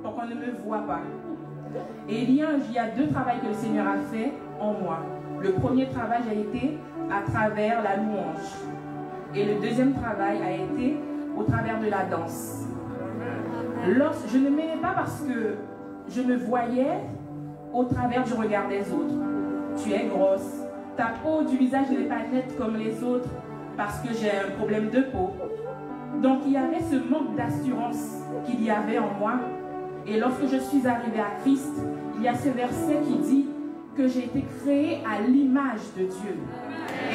pour qu'on ne me voit pas. Et il y a 2 travails que le Seigneur a fait en moi. Le premier travail a été à travers la louange. Et le deuxième travail a été au travers de la danse. Je ne m'aimais pas parce que je me voyais au travers du regard des autres. Tu es grosse. Ta peau du visage n'est pas nette comme les autres parce que j'ai un problème de peau. Donc il y avait ce manque d'assurance qu'il y avait en moi. Et lorsque je suis arrivée à Christ, il y a ce verset qui dit que j'ai été créée à l'image de Dieu.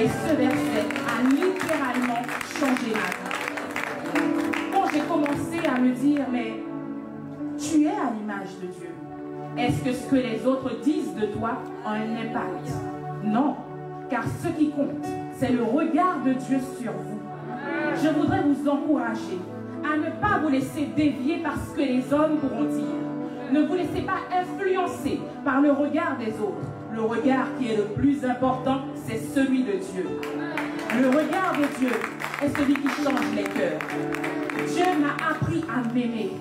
Et ce verset a littéralement changé ma vie. Quand j'ai commencé à me dire, mais tu es à l'image de Dieu, est-ce que ce que les autres disent de toi a un impact? Non, car ce qui compte, c'est le regard de Dieu sur vous. Je voudrais vous encourager à ne pas vous laisser dévier par ce que les hommes pourront dire. Ne vous laissez pas influencer par le regard des autres. Le regard qui est le plus important, c'est celui de Dieu. Le regard de Dieu est celui qui change les cœurs. Dieu m'a appris à m'aimer.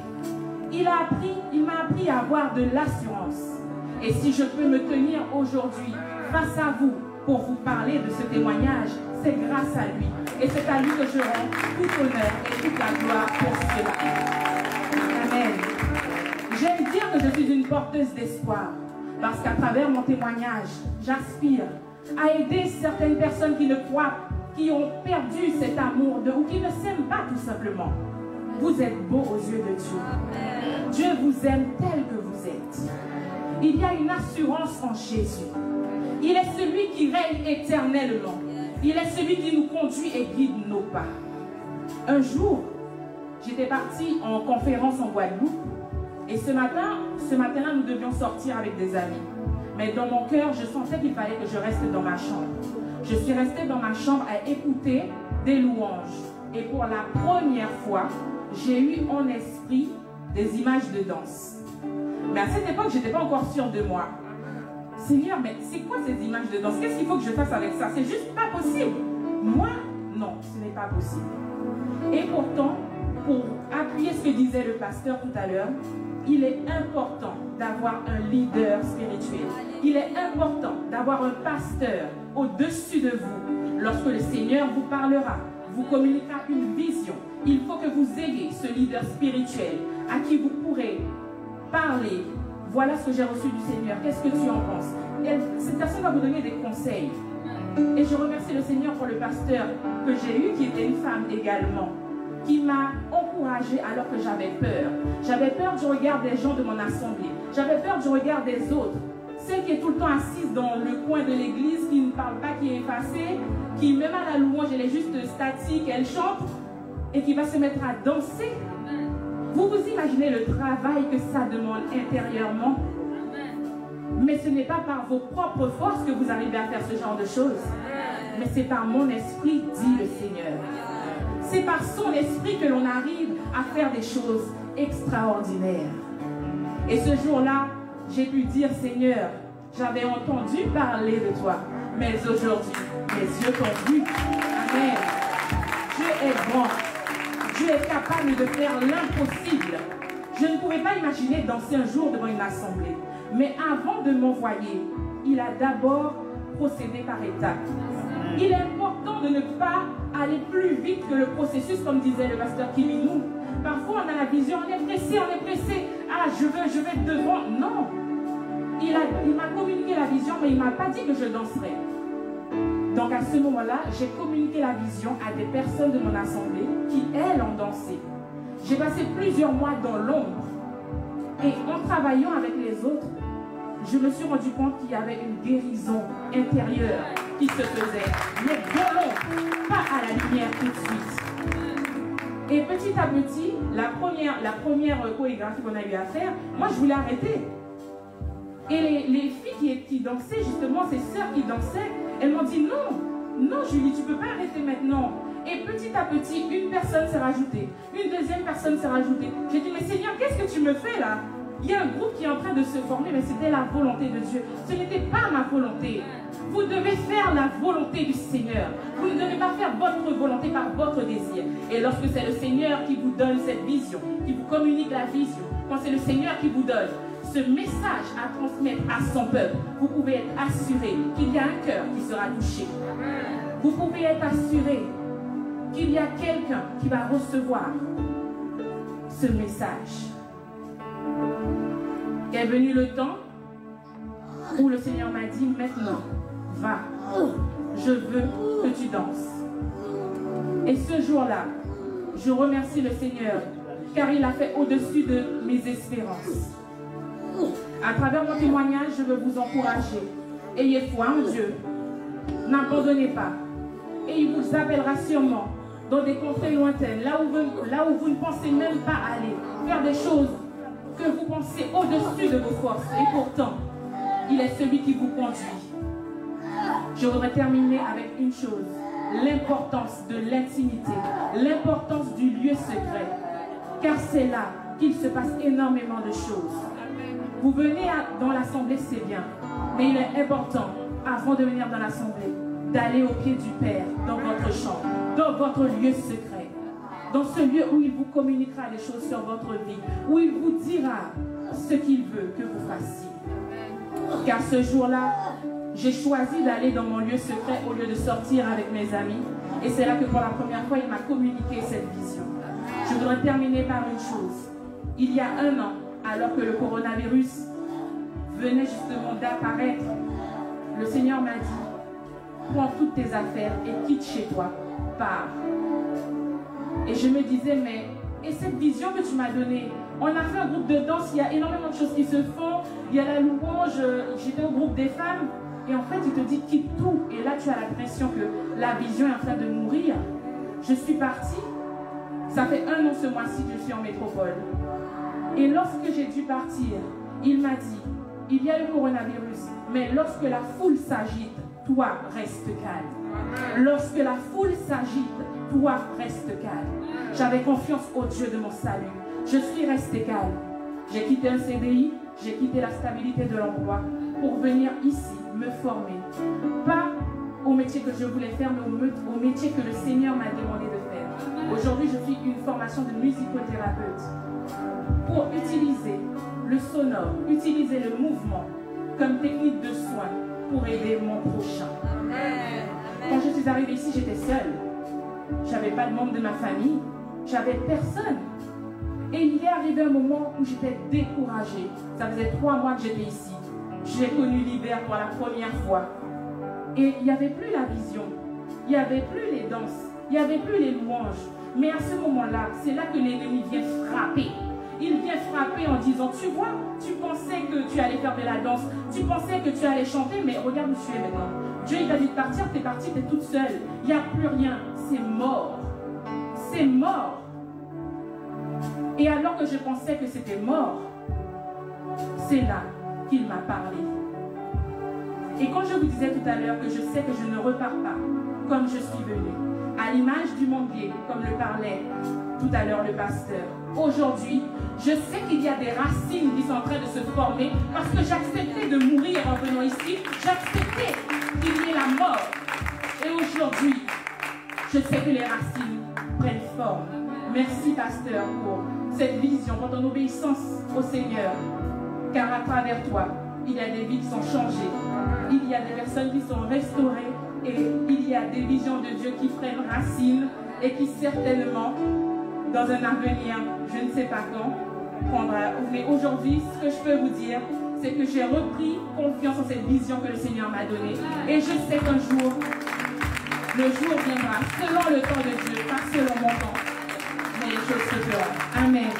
Il m'a appris à avoir de l'assurance. Et si je peux me tenir aujourd'hui face à vous pour vous parler de ce témoignage, c'est grâce à lui. Et c'est à lui que je rends tout honneur et toute la gloire pour cela. Amen. J'aime dire que je suis une porteuse d'espoir. Parce qu'à travers mon témoignage, j'aspire à aider certaines personnes qui ne croient, qui ont perdu cet amour ou qui ne s'aiment pas tout simplement. Vous êtes beaux aux yeux de Dieu. Dieu vous aime tel que vous êtes. Il y a une assurance en Jésus. Il est celui qui règne éternellement. Il est celui qui nous conduit et guide nos pas. Un jour, j'étais partie en conférence en Guadeloupe. Et ce matin-là, nous devions sortir avec des amis. Mais dans mon cœur, je sentais qu'il fallait que je reste dans ma chambre. Je suis restée dans ma chambre à écouter des louanges. Et pour la première fois, j'ai eu en esprit des images de danse. Mais à cette époque, je n'étais pas encore sûre de moi. Seigneur, mais c'est quoi ces images de danse? Qu'est-ce qu'il faut que je fasse avec ça? C'est juste pas possible. Moi, non, ce n'est pas possible. Et pourtant, pour appuyer ce que disait le pasteur tout à l'heure, il est important d'avoir un leader spirituel. Il est important d'avoir un pasteur au-dessus de vous. Lorsque le Seigneur vous parlera, vous communiquera une vision, il faut que vous ayez ce leader spirituel à qui vous pourrez parler. Voilà ce que j'ai reçu du Seigneur. Qu'est-ce que tu en penses? Cette personne va vous donner des conseils. Et je remercie le Seigneur pour le pasteur que j'ai eu, qui était une femme également, qui m'a encouragée alors que j'avais peur. J'avais peur du regard des gens de mon assemblée. J'avais peur du regard des autres. Celle qui est tout le temps assise dans le coin de l'église, qui ne parle pas, qui est effacée, qui même à la louange, elle est juste statique, elle chante, et qui va se mettre à danser. Vous vous imaginez le travail que ça demande intérieurement? Mais ce n'est pas par vos propres forces que vous arrivez à faire ce genre de choses. Mais c'est par mon esprit, dit le Seigneur. C'est par son esprit que l'on arrive à faire des choses extraordinaires. Et ce jour-là, j'ai pu dire, Seigneur, j'avais entendu parler de toi, mais aujourd'hui, mes yeux t'ont vu. Amen. Dieu est grand. Dieu est capable de faire l'impossible. Je ne pouvais pas imaginer danser un jour devant une assemblée. Mais avant de m'envoyer, il a d'abord procédé par étapes. Il est important de ne pas aller plus vite que le processus, comme disait le pasteur Kiminou. Parfois, on a la vision, on est pressé. Ah, je veux être devant. Non. Il m'a communiqué la vision, mais il ne m'a pas dit que je danserais. Donc, à ce moment-là, j'ai communiqué la vision à des personnes de mon assemblée qui, elles, ont dansé. J'ai passé plusieurs mois dans l'ombre. Et en travaillant avec les autres, je me suis rendu compte qu'il y avait une guérison intérieure qui se faisait. Mais dans l'ombre, pas à la lumière tout de suite. Et petit à petit, la première chorégraphie qu'on a eu à faire, moi je voulais arrêter. Et les filles qui dansaient, justement, ces sœurs qui dansaient, elles m'ont dit non, Julie, tu ne peux pas arrêter maintenant. Et petit à petit, une personne s'est rajoutée, une deuxième personne s'est rajoutée. J'ai dit, mais Seigneur, qu'est-ce que tu me fais là? Il y a un groupe qui est en train de se former, mais c'était la volonté de Dieu. Ce n'était pas ma volonté. Vous devez faire la volonté du Seigneur. Vous ne devez pas faire votre volonté par votre désir. Et lorsque c'est le Seigneur qui vous donne cette vision, qui vous communique la vision, quand c'est le Seigneur qui vous donne ce message à transmettre à son peuple, vous pouvez être assuré qu'il y a un cœur qui sera touché. Vous pouvez être assuré qu'il y a quelqu'un qui va recevoir ce message. Est venu le temps où le Seigneur m'a dit, maintenant, va, je veux que tu danses. Et ce jour-là, je remercie le Seigneur, car il a fait au-dessus de mes espérances. À travers mon témoignage, je veux vous encourager. Ayez foi en Dieu. N'abandonnez pas. Et il vous appellera sûrement dans des contrées lointaines, là où vous ne pensez même pas aller, faire des choses que vous pensez au-dessus de vos forces. Et pourtant, il est celui qui vous conduit. Je voudrais terminer avec une chose, l'importance de l'intimité, l'importance du lieu secret, car c'est là qu'il se passe énormément de choses. Vous venez dans l'assemblée, c'est bien, mais il est important, avant de venir dans l'assemblée, d'aller au pied du Père, dans votre chambre, dans votre lieu secret, dans ce lieu où il vous communiquera des choses sur votre vie, où il vous dira ce qu'il veut que vous fassiez. Car ce jour-là, j'ai choisi d'aller dans mon lieu secret au lieu de sortir avec mes amis. Et c'est là que pour la première fois, il m'a communiqué cette vision. Je voudrais terminer par une chose. Il y a 1 an, alors que le coronavirus venait justement d'apparaître, le Seigneur m'a dit, prends toutes tes affaires et quitte chez toi, pars. Et je me disais, mais, et cette vision que tu m'as donnée, on a fait un groupe de danse, il y a énormément de choses qui se font, il y a la louange, j'étais au groupe des femmes, et en fait, il te dit quitte tout, et là tu as l'impression que la vision est en train de mourir. Je suis partie, ça fait 1 an ce mois-ci que je suis en métropole. Et lorsque j'ai dû partir, il m'a dit, il y a le coronavirus, mais lorsque la foule s'agite, toi reste calme. Lorsque la foule s'agite, toi reste calme. J'avais confiance au Dieu de mon salut. Je suis restée calme. J'ai quitté un CDI, j'ai quitté la stabilité de l'endroit pour venir ici me former. Pas au métier que je voulais faire, mais au métier que le Seigneur m'a demandé de faire. Aujourd'hui, je fais une formation de musicothérapeute pour utiliser le sonore, utiliser le mouvement comme technique de soin pour aider mon prochain. Quand je suis arrivée ici, j'étais seule. Je n'avais pas de membre de ma famille. J'avais personne. Et il est arrivé un moment où j'étais découragée. Ça faisait 3 mois que j'étais ici. J'ai connu l'hiver pour la première fois. Et il n'y avait plus la vision. Il n'y avait plus les danses. Il n'y avait plus les louanges. Mais à ce moment-là, c'est là que l'ennemi vient frapper. Il vient frapper en disant, tu vois, tu pensais que tu allais faire de la danse. Tu pensais que tu allais chanter, mais regarde où tu es maintenant. Dieu, il t'a dit de partir, tu es partie, tu es toute seule. Il n'y a plus rien. C'est mort. C'est mort. Et alors que je pensais que c'était mort, c'est là qu'il m'a parlé. Et quand je vous disais tout à l'heure que je sais que je ne repars pas comme je suis venue, à l'image du manguier, comme le parlait tout à l'heure le pasteur, aujourd'hui, je sais qu'il y a des racines qui sont en train de se former parce que j'acceptais de mourir en venant ici, j'acceptais qu'il y ait la mort. Et aujourd'hui, je sais que les racines prennent forme. Merci, pasteur, pour cette vision, pour ton obéissance au Seigneur. Car à travers toi, il y a des vies qui sont changées. Il y a des personnes qui sont restaurées. Et il y a des visions de Dieu qui prennent racine et qui certainement, dans un avenir, je ne sais pas quand, prendra. Mais aujourd'hui, ce que je peux vous dire, c'est que j'ai repris confiance en cette vision que le Seigneur m'a donnée. Et je sais qu'un jour, le jour viendra, selon le temps de Dieu, pas selon mon temps. Mais les choses se feront. Amen.